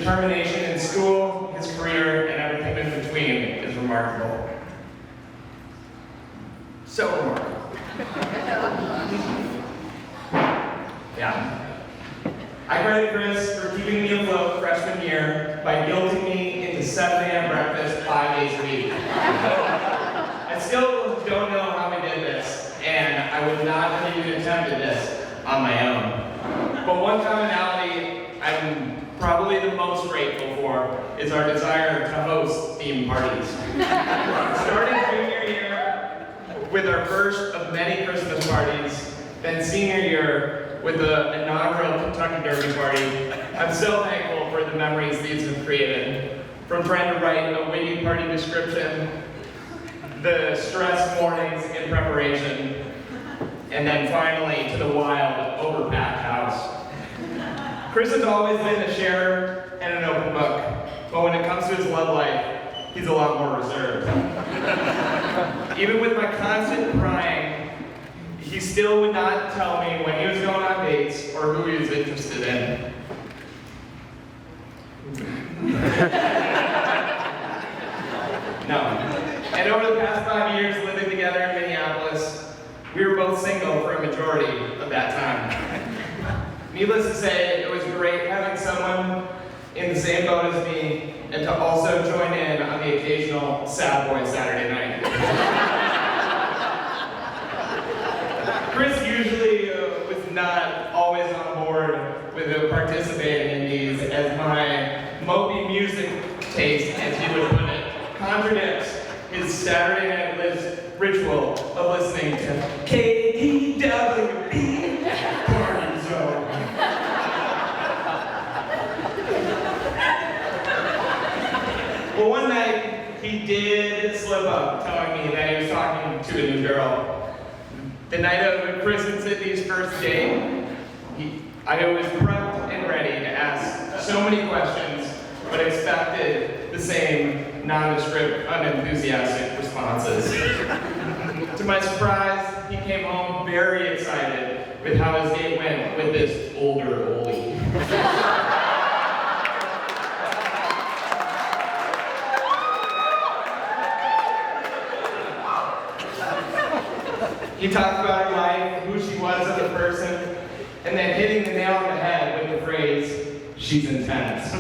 determination in school, his career, and everything in between is remarkable. So remarkable. Yeah. I credit Chris for keeping me afloat freshman year by guilting me into 7 a.m. breakfast 5 days a week. I still don't know how we did this, and I would not have even attempted this on my own. But one commonality I'm probably the most grateful for is our desire to host theme parties. Starting junior year with our first of many Christmas parties, then senior year with the inaugural Kentucky Derby party, I'm so thankful for the memories these have created. From trying to write a witty party description, the stressed mornings in preparation, and then finally to the wild, overpacked house. Chris has always been a sharer and an open book, but when it comes to his love life, he's a lot more reserved. Even with my constant prying, he still would not tell me when he was going on dates or who he was interested in. No. And over the past 5 years living together in Minneapolis, we were both single for a majority of that time. Needless to say, it was great having someone in the same boat as me and to also join in on the occasional sad boy Saturday night. Chris usually was not always on board with participating in these, as my mopey music taste, as he would put it, contradicts his Saturday night ritual of listening to KDWB Party Zone. Well, one night he did slip up, telling me that he was talking to a new girl. The night of Chris and Sydney's first date, I was prepped and ready to ask so many questions, but expected the same nondescript, unenthusiastic responses. To my surprise, he came home very excited with how his date went with this older oldie. He talked about her life, who she was as a person, and then hitting the nail on the head with the phrase, "She's intense."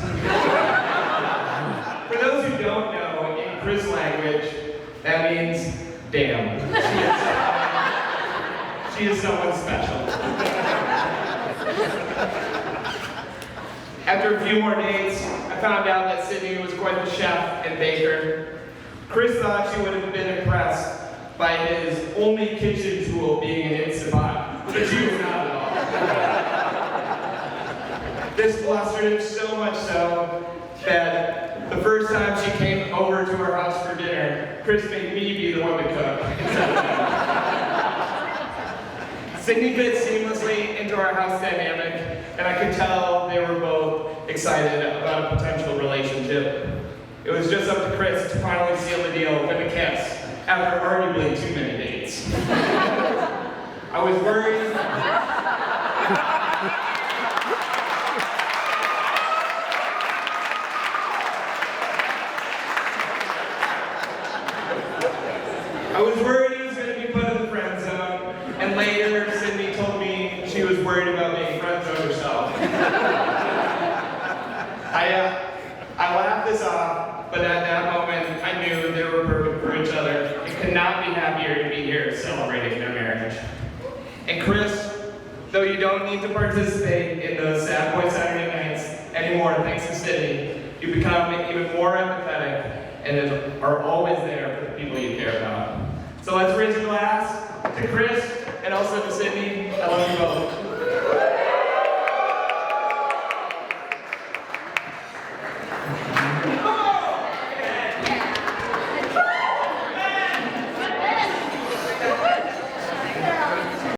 For those who don't know, in Chris language, that means, damn. She is someone special. After a few more dates, I found out that Sydney was quite the chef and baker. Chris thought she would have been impressed by his only kitchen tool being an Instant Pot, but she was not at all. This flustered him so much so that the first time she came over to our house for dinner, Chris made me be the one to cook instead of him. Sydney fit seamlessly into our house dynamic, and I could tell they were both excited about a potential relationship. It was just up to Chris to finally seal the deal with a kiss, after arguably too many dates. I was worried. I was worried he was going to be put in the friend zone, and later Sydney told me she was worried about being friend zoned herself. I laughed this off, but at that moment I knew they were perfect for each other and could not be happier to be here celebrating their marriage. And Chris, though you don't need to participate in those sad boy Saturday nights anymore thanks to Sydney, you become even more empathetic and are always there for the people you care about. So let's raise a glass to Chris and also to Sydney